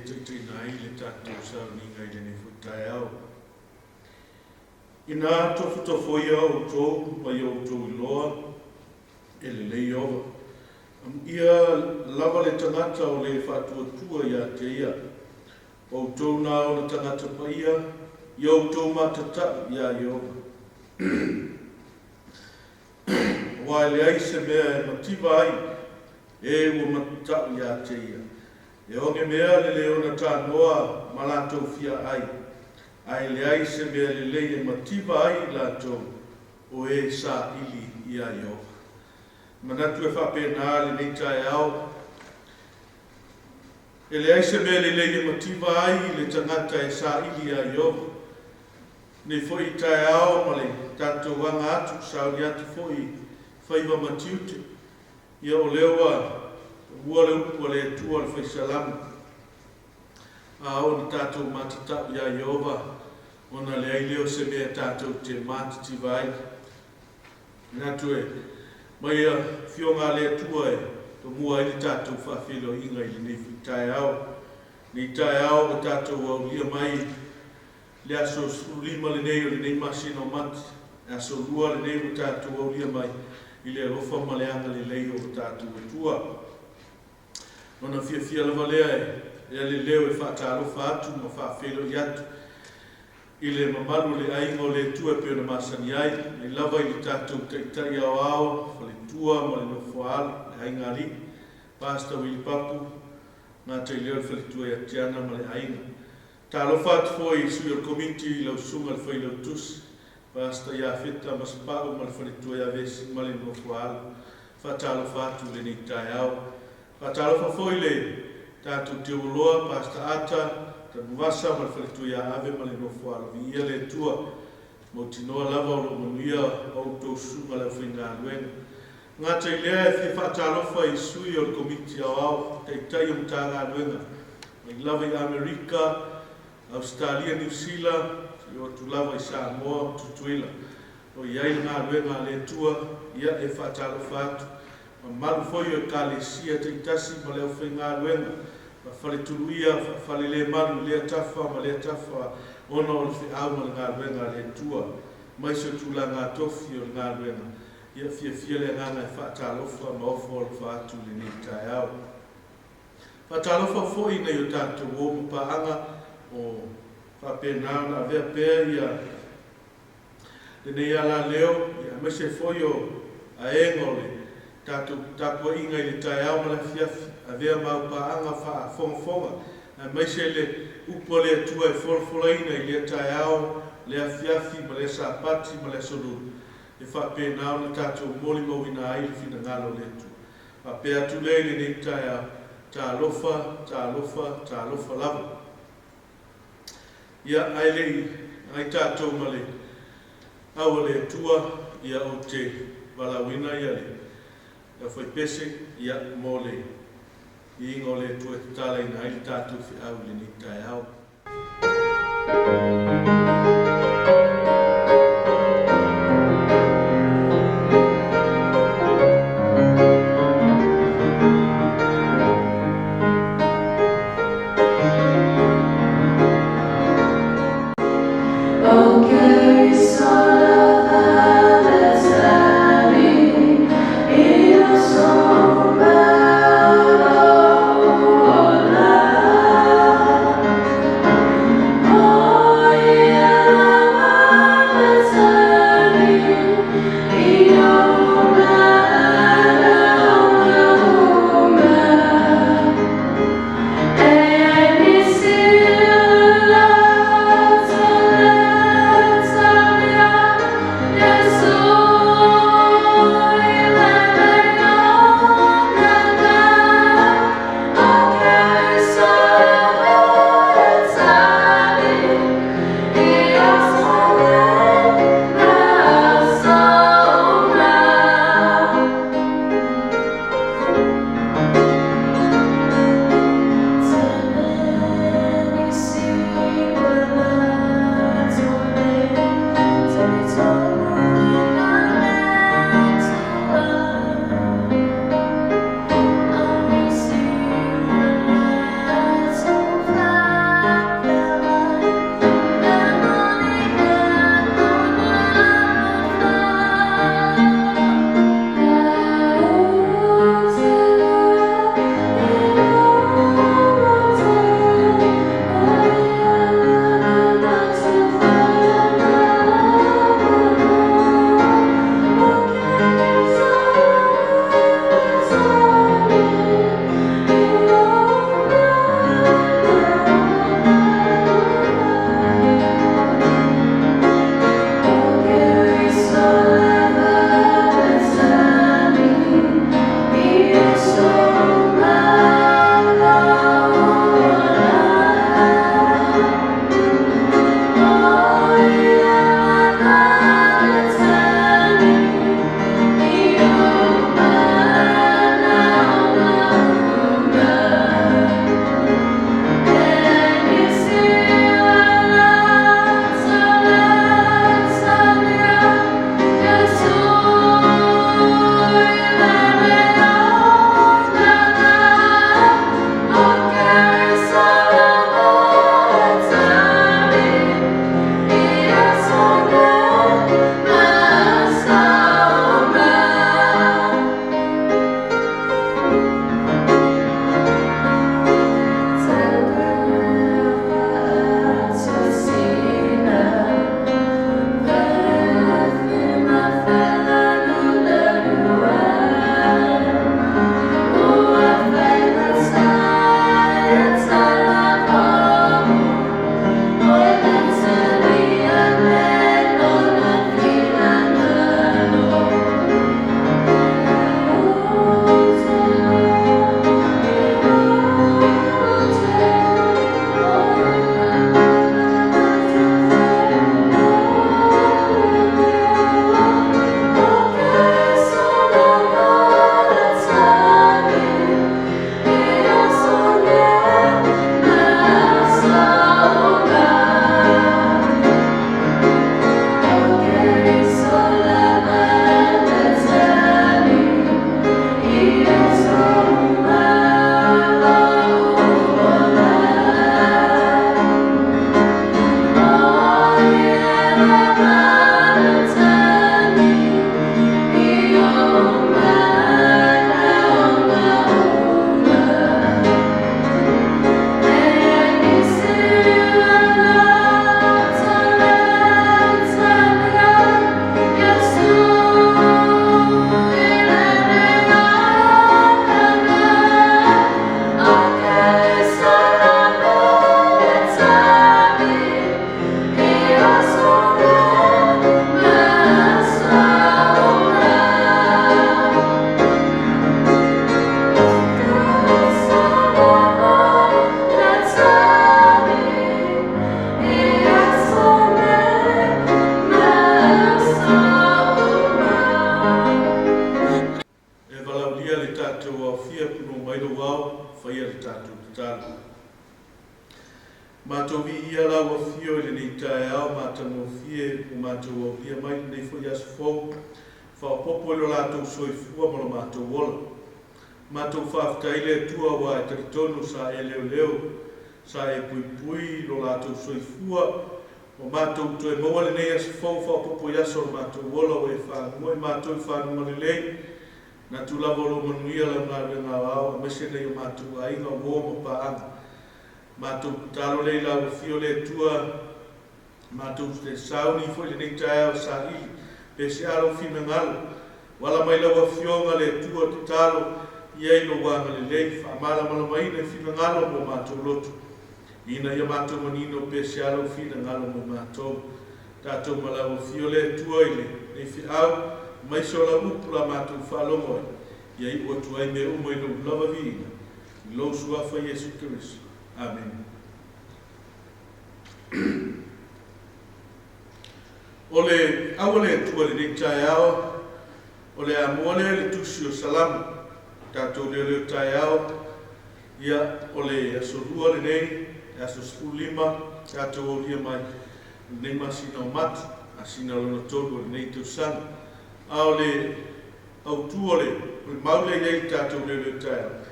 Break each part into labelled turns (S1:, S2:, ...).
S1: te nai le tātou sa ni ngai le ne fu Taeao. Ina tofu ia o tō, mai o tō iloa, e le Leoleo. Ia lava le tangata o le whātua ia te ia. O tō nā o le tangata pa ia o tō matata ia Iova. Wai le aise mea e mativa ai, e ua matata ia te ia. E onge mea le leona tā noa ma lātou fia ai. Ai le aise mea le leie mativa ai lātou o e sa ili ia Iova. Manatu e whapena le nei Taeao. E le aise mea le leie mativa ai le tangata e sa ili ia Iova. Nei foi Taeao ma le tātou wanga atu sauri atu foi whaiva matiute. Ia o leoa ua le upu le tua le whaisalamu. A o ni tātou matata ia Iova. Ona le ai leo se mea tātou te matiti vai. Natu e mai fionga le tua e to mua i tātou whawhelo inga i le nei Taeao. Ni Taeao o tātou au lia mai le aso lima le nei o le nei masino mati. E aso lua le nei o tātou au lia mai i le rofa maleanga le leo o tātou e tua. Ona fia lava lea e le leo e whaatarofa atu ma whawhelo i atu. I le mamalu le aingo le tua pe ona masani ai, le lava i le tātou taitai au ao, whale tua ma le nofoale, le ainga li, pasta wili papu, ngā tai leo le whale tua i atiana ma le ainga. Tā lofa atu fo i sui o komiti i lau sunga le whailau tusi, pasta ia feta ma spau ma le whale tua i avesi ma le nofoale, whata lofa atu le ni Taeao. Whata lofa fo i le tātou te uloa, pasta ata, ta muasa ma le whaletu ia ave ma le nofo ala vi ia le tua mo tinoa lava o lo manuia o tō sunga le whainga aluenga. Ngā tai lea e whia whaatalofa i sui o le komiti au au, tai o mtāga aluenga. Mai lava i Amerika, Australia, New Zealand, i o tu lava i Samoa, tutuila. O iai ngā aluenga le tua, ia e whaatalofa atu. Ma malu foi o kālesia tai tasi ma le whainga aluenga. Whale turuia, whale le manu, lea tafa, ma lea tafa, ona o le whiau ma le ngā ruenga le tua. Mai se tula ngā tofi o le ngā ruenga. Ia fia le nganga e whaatalofa ma ofo o le whaatu le ni Taeao. Whaatalofa foi nei o tātou o mapaanga o whapenao na vea pēr ia. Le nei ala leo, ia mai se foi o a engo le tātou tapua inga i le Taeao ma le fiafi. A vea mau paanga wha fonga. Mai se le upo le tua e folfolaina i le Taeao, le afiafi, ma le sapati, ma le soluru. E whapenao na tātou moli mawina ai le fina ngalo le tu. Whape atu le nei Taeao, tā lofa lava. Ia ai lei, ai tātou ma le awa le tua, ia o te walawina ia le. Ia whai pese, ia mo le. I ingo le tua te tala ina ai tātou fi au le ni Taeao.
S2: Oh
S1: Mātou vi ia la wa fio le ni Taeao mātou fie o mātou ia mai nei fo ia fo fa popo lo la to soifua mo mātou wola mātou fa taile tua wa tritonu sa Leoleo sa e pui lo la to soifua o mātou to e mo le nei fo fa popo ia so mātou wola o e fa mo mātou fa no le lei na tu la volo manuia la na wa me se nei mātou ai no mo pa ana Mātou talo leila o fio le tua, mātou te sauni foi le nei Taeao sa i, pe se alo fina ngalo, wala mai lau a fionga le tua te talo, iei lo wanga le lei, wha mala mala mai ne fina ngalo mo mātou lotu. Ina ia mātou manino pe se alo fina ngalo mo mātou, tātou mala o fio le tua i le, nei fi au, mai so la upula mātou whalongo iei ua tuai me umo ino lava vina, lo suafa Yesu Christ. Amen. Ole awale tuale ni Taeao, ole amole le tusi o salam, tato Leoleo Taeao, ia ole asorua le nei, aso spulima, tato o lia mai, nei masina o mat, asina lona tolu le nei tau sang, a ole au tu ole maule iei tato Leoleo Taeao,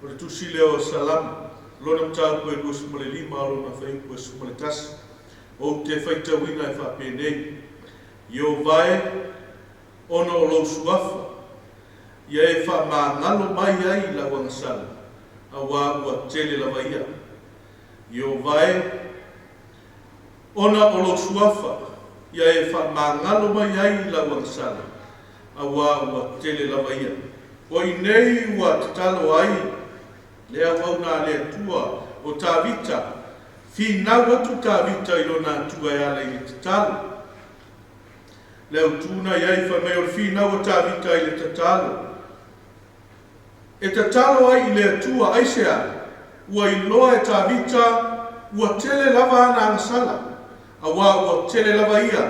S1: ole tusi leo salam, lona mtau koe lua sumale lima o lona whai koe sumale tasi. O te whaita wina e whapenei. Io vai, ona o lau suafa. Ia e wha mā ngalo mai ai la wangsala. A wā ua tele la waia. Io vai, ona o lau suafa. Ia e wha mā ngalo mai ai la wangsala. A wā ua tele la waia. O i nei ua tatalo ai. Lea wau nā lea tua o tā vita, fi nau atu tā vita I lo nā tua e ala I le tatalo. Lea tūna iai wha mea o fi nau o tā vita I le tatalo. E tatalo ai I lea tua aisea, ua I loa e tā vita, ua tele lava ana angasala, a wā ua tele lava ia.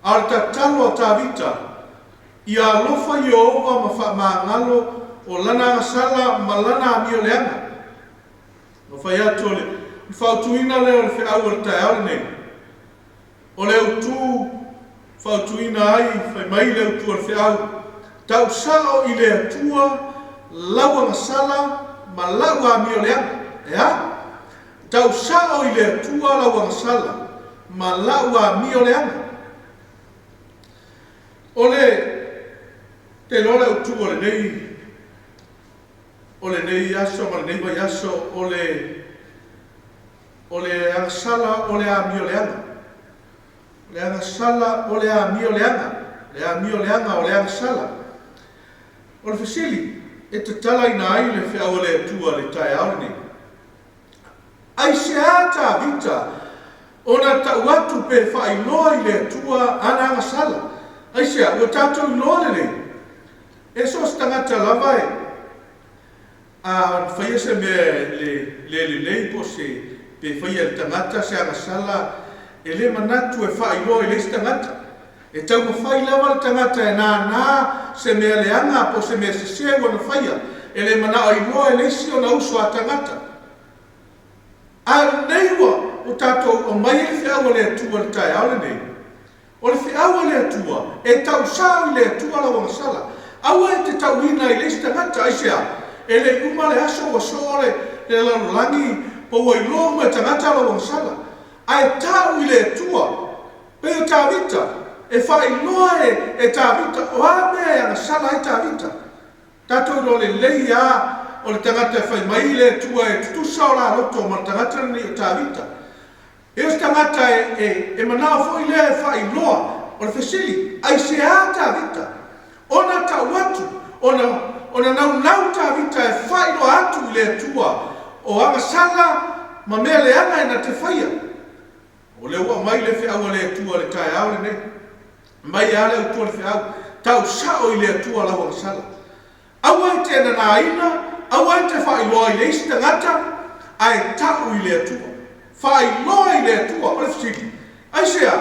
S1: Ar tatalo a tā vita, ia alofa I ova ma wha ngalo, o lana ngasala ma lana amio leanga. No whai atu ole, I whautuina leo le whiau o le Taeao nei. O leo tū whautuina ai, whai mai leo tū o le whiau. Tau sao I lea tua, lau ngasala ma lau amio leanga. Ea? Tau sao I lea tua, lau ngasala ma lau amio leanga. O le, te lo leo tū o le nei, ole nei aso, ole nei vai aso, ole angasala, ole a mio leanga. Ole angasala, ole a mio leanga. Le a mio leanga, ole angasala. Ole fesili, e te tala ina ai le whiau le tua le Taeao nei. Ai se ata vita, ona tau atu pe whailoa I le tua ana angasala. Ai se a, ua tātou iloa le nei. E sos tangata lava e. A whaia se me le po se pe whaia le tangata se angasala e le manatu e whailoa I le tangata. E tau ma whai lawa le tangata e nā se mea leanga po se mea se se wana whaia e le mana ailoa e le si o na uso a tangata. A neiwa o tātou o mai e whiaua le atua le Taeao le nei. O le whiaua le atua e tau sao I le atua la wangasala. Aua e te tau ina I le tangata aisea. E le uma le aso wa soole le lalulangi po wai loa me tangata la wangsala. Ai tau I le tua Pe o tāwita, e whailoa e tāwita, o a mea e ana sala e tāwita. Tātou ro le leia o le tangata e whai mai le tua e tutusa o la roto ma tangata ni o tāwita. E o tangata e manao fo i lea e whailoa o le whesili, ai se a tāwita. Ona tau atu, ona nau tāwita e whailoa atu i le tua o anga sala ma mea le anga e na te whaia. O le ua mai le whiau le tua le Taeao le nei. Mai a le utua le whiau, tau sao i le tua lau anga sala. Aua i te nanaina, aua i te whailoa i le isi tangata, ai tau i le tua. Whailoa i le tua, o le whasili. Ai sea,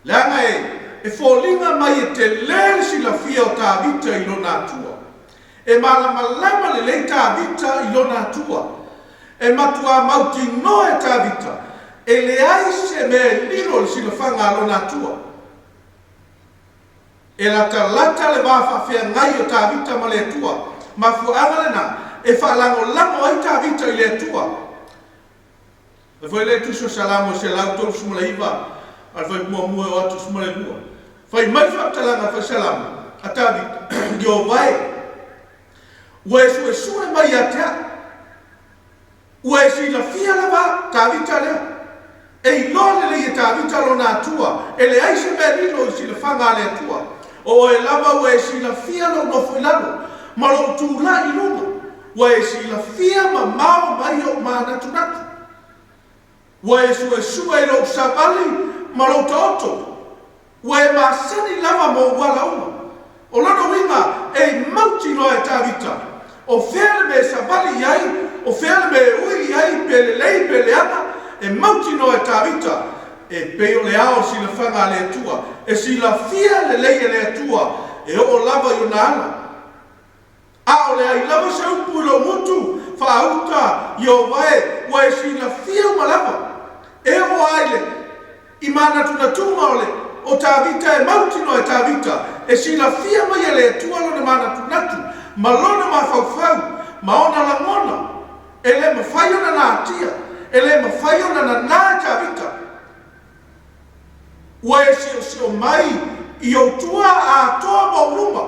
S1: le anga e wholinga mai e te lele si la fia o tā vita i lona atua. E malama le lei tā vita i lona atua. E matua mauti noe tā vita. E le ai se me lino le si la whanga lona atua. E la lata le wawhawhia ngai o tā vita ma le tua. Ma fuanga le na, e whaalango lango ai tā vita i le tua. E foi le tuso salamo se lau tolu sumala iwa, al foi mua o atu sumala lua. Fai mai whaatalanga fai salamo, a tā vita, ki o vai. Ua e sue mai a tea. Ua e si la fia lava tā vita lea. E i lole le i tā vita lona atua, e le aise mea lino i si la whanga le atua. O e lava ua e si la fia lo no foi lalo, ma lo tūla i luna. Ua e si la fia ma mao mai o ma natu natu. Ua e sue i lo savali ma lo taoto. Ua e masani lava mo wala uma. O lano winga e mauti no e tā vita. O whele me savali iai, o whele me ui iai pele lei pele ana, e mauti no e tā vita. E peo le ao si la whanga le tua, e si la fia le leia le tua, e o lava i ona ana. A o le ai lava sa upu lo mutu, whaauta i o vae, wa e si la fia ma lava. E o aile, i mana tuna tunga ole, o tā vita e mauti no e tā vita, e si la fia ma ia le tua lo ne mana tunatu, ma lona ma whauwhau, ma ona la ngona, e le ma whaiona na atia, e le ma whaiona na nā tā vita. Ua e si o mai i o tua a toa mo luma.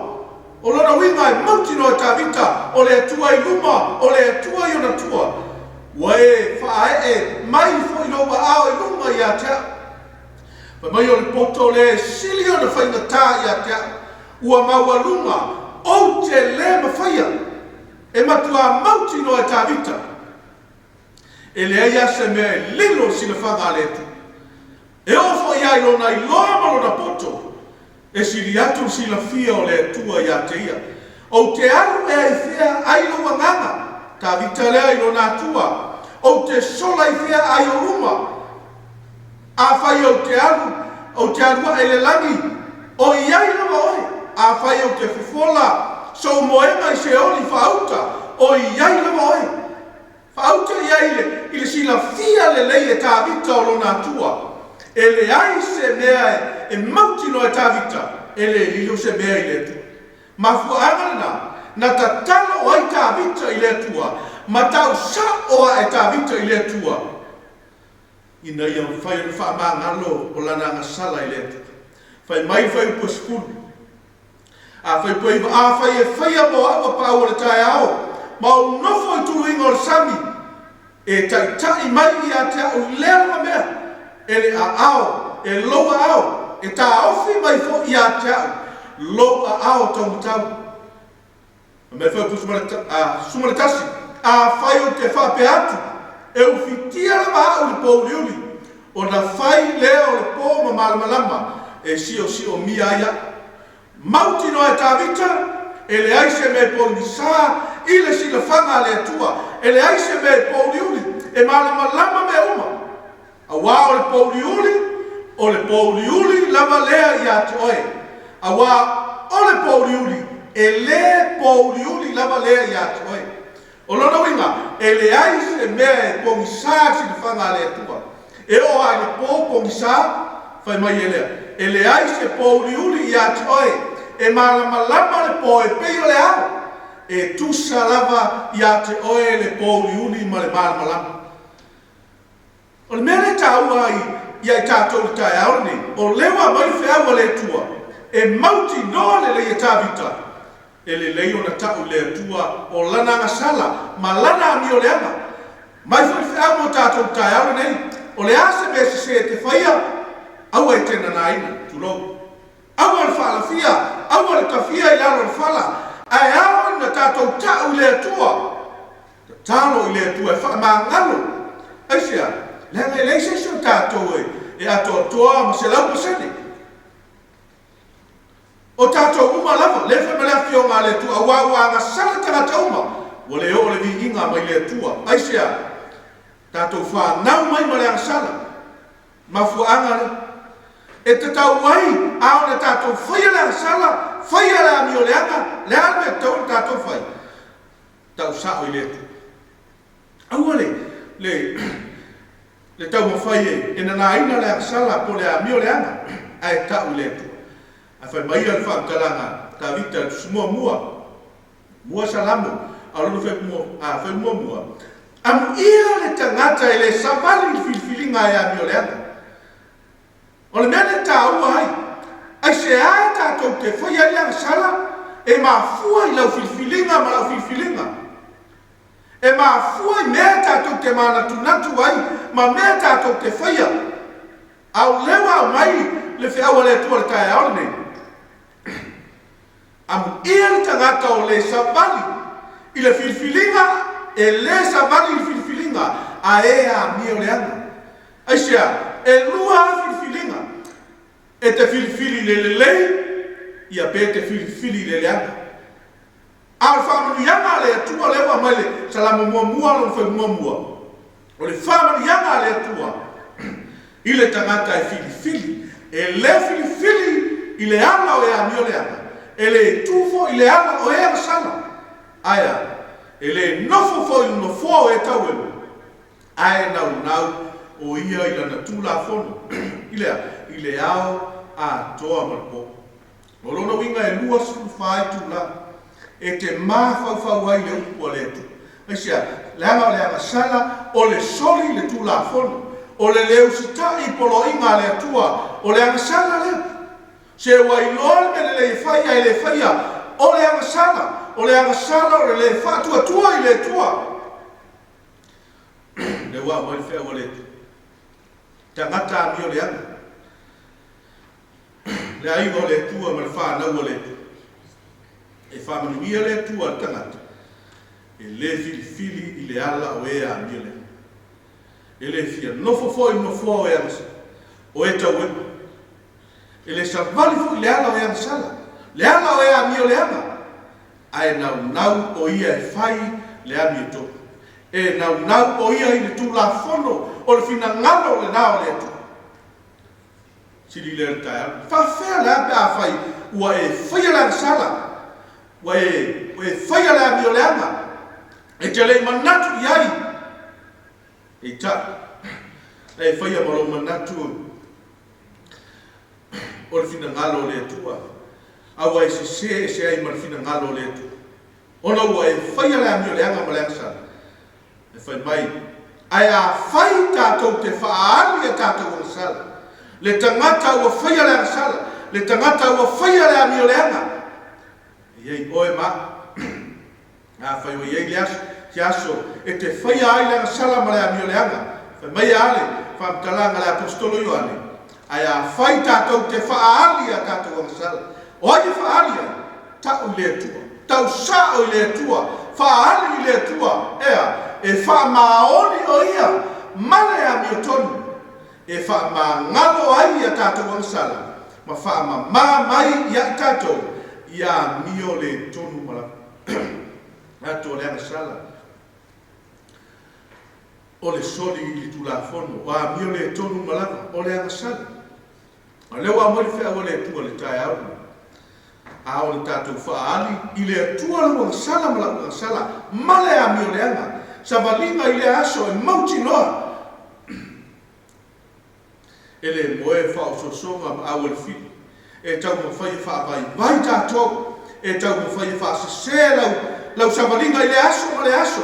S1: O lona winga e mauti no e tā vita, o le atua i luma, o le atua i ona tua. Ua e whae e mai fo i loa ao i luma i a tea. Pa mai o le poto le sili o na whainga tā i a tea. Ua maua luma, o te le ma whaia. E matua mauti no e tā vita. E le aia se mea e lilo si le whanga le tu. E ofo ia i lona i loa malona poto, e siri atu si la fia o le tua ia te ia. O te alu e ai fia ai loa nganga, ta vita lea i lona atua. O te sola i fia ai o ruma. A fai o te alu e le langi, o iai loa oi. A fai o te fufola, so moenga i se oli whauta, o iai loa oi. Whauta iai le si la fia le lei e ta vita o lona atua. E le ai se mea e mauti no e tā vita, e le lilo se mea i le tu. Ma fuangana, na ta tala o ai tā vita i le tua, ma tau sa oa e tā vita i le tua. Ina ia whai o wha mangalo o lana anga sala i le tu. Whai mai whai upo skulu. A whai pui a whai e whai a mo awa pa o le Taeao, ma o nofo i tuluinga o le sami, e tai mai i a te au lea mea. Ele a ao, e loa ao, e tā ofi mai fo i a te au, loa ao tau tau. Me whau sumaretasi, a whai o te whape atu, e uwhitia lama au le pouliuli, o na whai lea o le pō ma malamalama, e sio mia ia. Mauti no e tā vita, e le aise me pounisa, i le sila whanga le atua, e le aise me pouliuli, e malamalama me uma. Awa o le pouliuli lava lea i a te oe. Awa o le pouliuli, e le pouliuli lava lea i a te oe. O lona winga, e le ai se mea e pongisa si le whanga le atua. E o ai le pō pongisa, whai mai e lea. E le ai se pouliuli i a te oe. E malamalama le pō e peo le ao. E tusa lava i a te oe le pouliuli ma le malamalama. O le mea le tāua ia tātou Taeao nei, o lewa mai whea le tua, e mauti noa le le tāvita, e le leo na tau le tua o lana ngasala, ma lana ami o leanga. Mai whea mo tātou Taeao nei, o le ase me se te whaia, aua e tena naina, tulou. Aua le whaalafia, aua le kawhia i lalo le whala, ai awa na tātou tau le tua, talo i le tua, e whaamangalo, aisia, lenga i leise so tātou e ato toa ma se lau pasene. O tātou uma lava, le whamela fionga le tua, awa ngā sala tangata uma, o le o le vi inga mai le tua, aisia, tātou whanau mai ma le angasala, ma fuanga le, e te tau wai, ao na tātou whaia le angasala, whaia le ami o le anga, le alme tau na tātou whai, tau sao i le tua. Aua le tau mawhai e na ina le angasala po le ami o le anga, ai tau le tua. A whai mai al whaamtalanga, ta vita smua mua salamu, a lolo whai mua. Amu ia le tangata e le savali i filfilinga e ami o le anga. O le mea le tā ua hai, ai se ai tātou te whaia le angasala, e mafua i lau filfilinga ma lau filfilinga. E mafua i mea tātou te mana tunatu ai, ma mea tātou te whaia. Au lewa au mai le whiaua le tua le Taeao nei. Amu ia le tangata o le savali, i le filfilinga, e le savali i filfilinga, a e a mi o le anga. Aisia, e lua filfilinga, e te filfili le lei, ia pe te filfili le anga. Al whamanianga le atua lewa mai le salamo mua lo whai mua. O le whamanianga le atua, i le tangata e filifili, e le filifili i le ala o e ami o le anga. E le tufo i le ala o e asala. Aia, e le nofo fo i nofo e tau elu. Ae nau o ia i lana tūla fono. I le ao a toa marpo. O lona winga e lua suru whai tūla. E te mawhau ai le upu le tu. Aisia, le anga sala o le soli le tūla fono. O le leo sita i polo inga le atua. O le anga sala leo. Se wai lor me le whaia i le whaia, o le angasala, o le whatua tua i le tua. Le wā mai whea wa le tu. Tangata ami o le anga. Le aiwa le tua ma le whanau o le tu. E whamanuia le tua tangata. E le filifili i le ala o e ami o le. E le fia nofo fo i nofo o e angasa. O e tau wepa. E le savali fu le ala o e angasala. Le ala o e ami o le anga. Ae nau o ia e whai le ami e toku. E nau o ia i le tū la fono o le fina ngalo le nao le tu. Siri le Taeao. Whawhea le ape a whai ua e whaia le angasala. Ua e whaia le ami o le anga. E te le manatu i ai. E ta. E whaia malo manatu o le fina ngalo le tua. Awa e se ai ma le fina ngalo le tua. Ona ua e whaia le ami o le anga ma le angasala. E whai mai. Ai a whai tātou te whaali e tātou angasala. Le tangata ua whaia le angasala. Le tangata ua whaia le ami o le anga. E iei oe ma. A whai o iei le aso. Ki aso e te whaia ai le angasala ma le ami o le anga. Whai mai ale. Whamtalanga le apostolo Ioane. Ai a whai tātou te whaali a tātou angasala. O ai whaali ai. Tau le tua. Tau sao i le tua. Whaali i le tua. Ea. E wha maoni o ia, male a mi o tonu. E wha ma ngalo ai a tātou angasala. Ma wha ma mai i a tātou. I a mi o le tonu mala. Ato le angasala. O le soli i le tula fono. O a mi o le tonu malaka. O le angasala. A leo a mori whea o le tua le Taeao. A o le tātou whaali. I le tua le angasala mala angasala. Male a mi o le anga. Savalinga i le aso e mauti noa. E le moe whao sosonga ma au e fili. E tau ma whai wha vai tātou. E tau ma whai wha se lau savalinga i le aso ma le aso.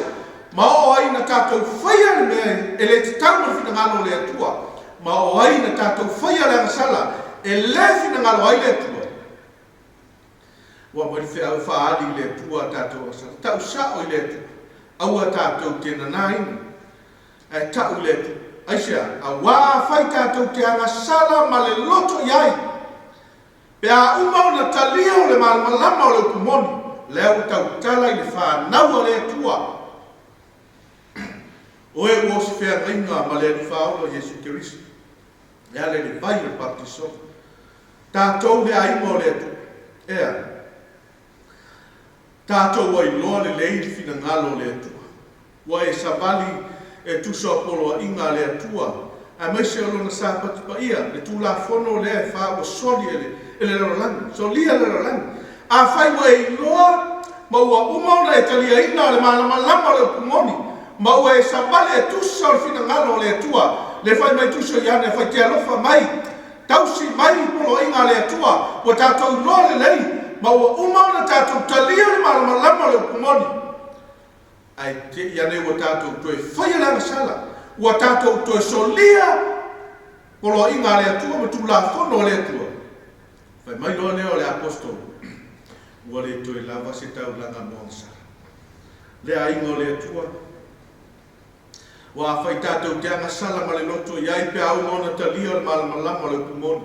S1: Ma o ai na tātou whai ale mea e le te tau ma whina ngalo le atua. ma o ai na tātou whaia le sala, e lefi na ngalo ai le tua. Wa mai whea au whaali le tua tātou asala, tau sao i le tua, aua tātou tēna naina, e tau le tua. Aisia, a wā whai tātou te anga sala ma le loto iai. Pea umau na talia o le malamalama o le kumoni, leo tau tala i le whanau o le tua. O e o se whea ringa ma le whaola Jesu Kiristo. Ea le vai le baptiso. Tātou le aima o le tua. Ea. Tātou wai loa le leili fina ngalo le tua. Wa e savali e tuso apolo a inga le atua, a maise o lona sāpati pa ia, le tūla whono le e wha o soli e le rolangi, so lia le rolangi. A whai wa e loa, ma ua umauna e talia ina le malamalama le pumoni, ma ua e sabale e tuso o fina ngalo le atua, le whai mai tuso iane, whai te alofa mai, tausi mai polo inga le atua, wa tātou loa le lei, ma ua umauna tātou talia le malamalama le pumoni. Ai te iane ua tātou toe whaia langa sala, ua tātou toe solia polo inga le atua ma tūla whono le atua. Whai mai loa leo le apostol, ua le toe lava se tau langa monsa. Le a inga le atua, ua whai tātou te anga sala ma le loto iai pe au ngona talia le malamalama le kumoni,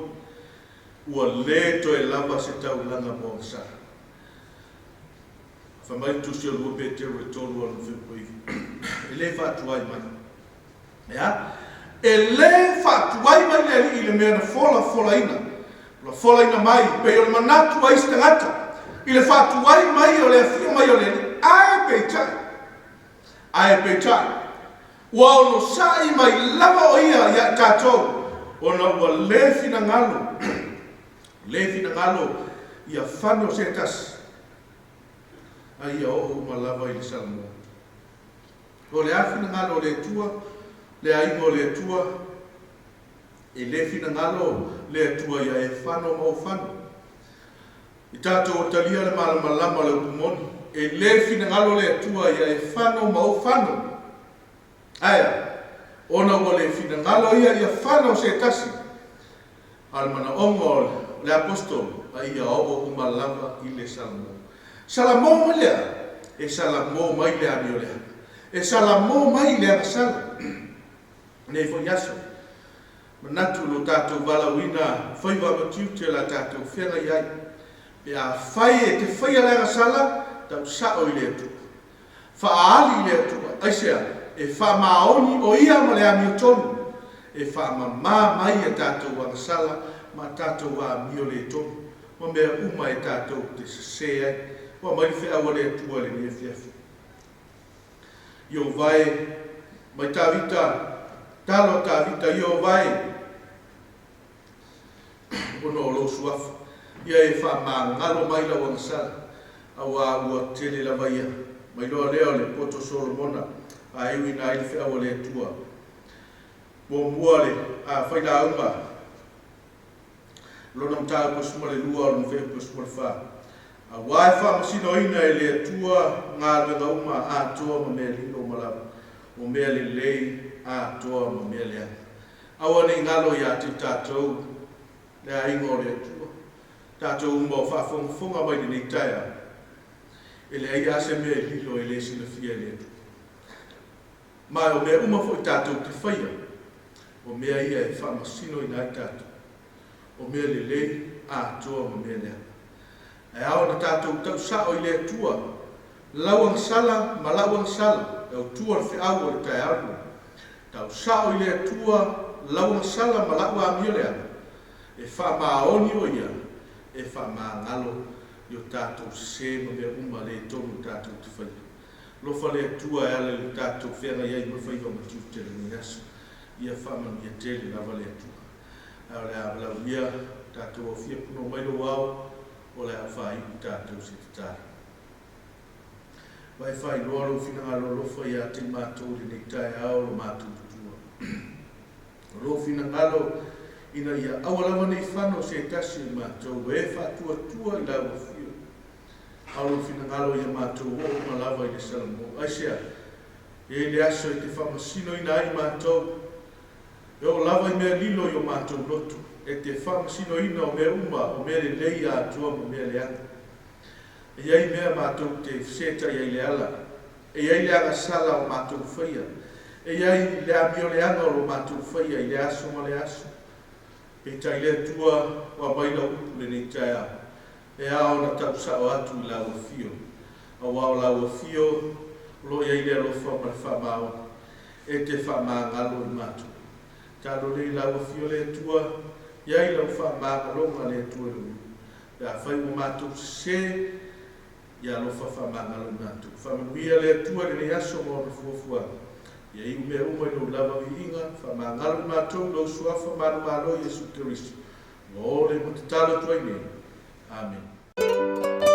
S1: ua le toe lava se tau langa monsa. Famai tu se lua pe te re tolu anu whipoi. E le whātuai mai. Ea? E le whātuai mai le i le mea na fola ina. La fola ina mai, pe o le manatu ai stangata. I le whātuai mai o le awhia mai o le ae peitai. Ae peitai. Ua ono sai mai lava o ia tātou. Ona ua le fina ngalo. Le fina ngalo ia whano se tasi. Ai o malava i le salmo. O le afina ngalo le tua, le aingo le tua, e le fina ngalo le tua ia e whano mau whano. I tātou o talia le malamalama le upumoni, e le fina ngalo le tua ia e whano mau whano. Aia, ona ua le fina ngalo ia whano se tasi. Almana ongo le apostol, ai o malava i le salmo. Salamo mai lea, e salamo mai lea ni o lea. E salamo mai lea sala. Nei fo yaso. Manatu lo tātou walawina, whaiwa matiu te la tātou whenga iai. E a whai e te whaia lea sala, tau sao i lea tu. Whaali lea tu, aisea, e wha maoni o ia ma lea mi o tonu. E wha mamā mai e tātou wanga sala, ma tātou wa mi o lea tonu. Ma mea uma e tātou te se ai. Wa mai whea wale atua le ni fiafu. Io vai, mai tāwita, talo tāwita, io vai. Ono o lo suafu. Ia e wha maa ngalo mai la wang sala. Awa ua tele la vaia. Mai loa leo le poto Solomona. A ewi na ili whea wale atua. Mua le, a whaila unga. Lona mtaa kusuma le lua o nwhea kusuma le wha. A wai whamasino ina e le atua ngā luenga uma a toa ma mea lino malawa. O mea le lei a toa ma mea lea. Awa nei ngalo ia te tātou le a ingo le atua. Tātou uma o whafonga mai nei Taeao. E le aia ase mea lilo e le sila fia le atua. Mai o mea uma fo i tātou te whaia. O mea ia e whamasino ina i tātou. O mea le lei a toa ma mea lea. E ao na tātou tau sao i le atua, lauang sala, ma lauang sala, au tua le whiau o le Taeao. Tau sao i le atua, lauang sala, ma lau a mio lea. E wha maoni o ia, e wha maa ngalo, i o tātou se ma mea uma le tonu tātou te whai. Lofa le atua e ale le tātou whenga iai ma whaiva ma tiu te le niaso. Ia wha man ia tele lava le atua. Ao le awalau ia, tātou o fia puno mailo wau, o le awhai i tātou se te tāre. Vai whai loa lo whina ngā lofa i a te mātou le nei Taeao lo mātou tutua. Lo whina ngā lo ina ia awalawa nei whano se tasi i mātou e whatua tua i lawa whio. Au lo whina ngā lo i a mātou o malawa i le salamo. Aisea, e le aso i te whamasino i nā i mātou E o lava I mea lilo I o mātou lotu. E te whamasino ina o mea uma o mea le leia atua mo mea leanga. E iai mea mātou te seta iai le ala. E iai le anga sala o mātou whaia. E iai le amio le anga o mātou whaia I le aso ma le aso. E tai le tua wa waila upu le nei Taeao. E ao na tau sao atu I lau fio. A wao lau fio lo iai le alofa ma le whamao. E te whamangalo I mātou. Talo le lau fio le tua. Iai lau whamangalonga le tua lu. E a whai mo mātou se ia alofa whamangalo I mātou. Whamanuia le tua le nei aso mo na fuafua. Ia I umea uma I no lava viinga, whamangalo I mātou, lo suafa manu malo Iesu Kiristo. Ngō le mutatalo tuai nei. Amen.